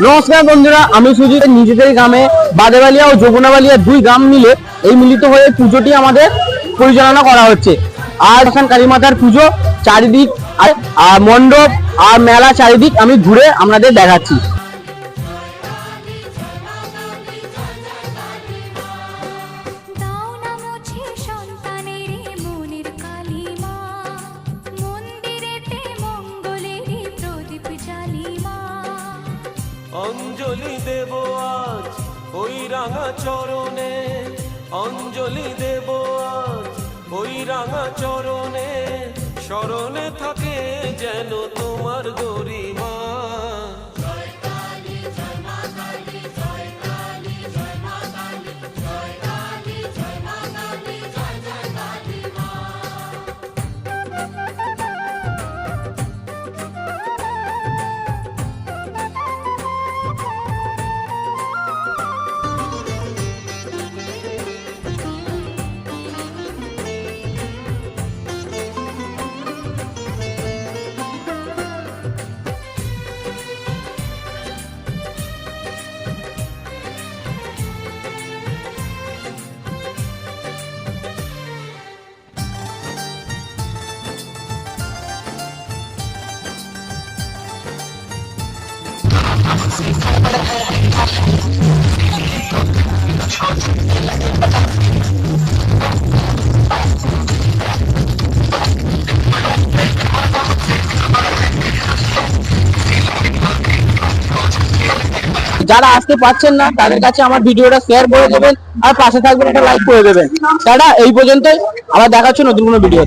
নমস্কার বন্ধুরা, আমি সুজিত। নিজেদের গ্রামে বাদেবালিয়া ও যমুনাবালিয়া দুই গ্রাম মিলে এই মিলিত হয়ে পুজোটি আমাদের পরিচালনা করা হচ্ছে। আর কালীমাতার পুজো চারিদিক আর মণ্ডপ আর মেলা চারিদিক আমি ঘুরে আপনাদের দেখাচ্ছি। অঞ্জলি দেব আজ ওই রাঙা চরণে, অঞ্জলি দেব আজ ওই রাঙা চরণে, স্মরণে থাকে যেন তোমার গরিমা। যারা আসতে পারছেন না তাদের কাছে আমার ভিডিওটা শেয়ার করে দেবেন আর পাশে থাকবেন, একটা লাইক করে দেবেন। তারা এই পর্যন্তই, আবার দেখা হচ্ছে নতুন কোনো ভিডিও।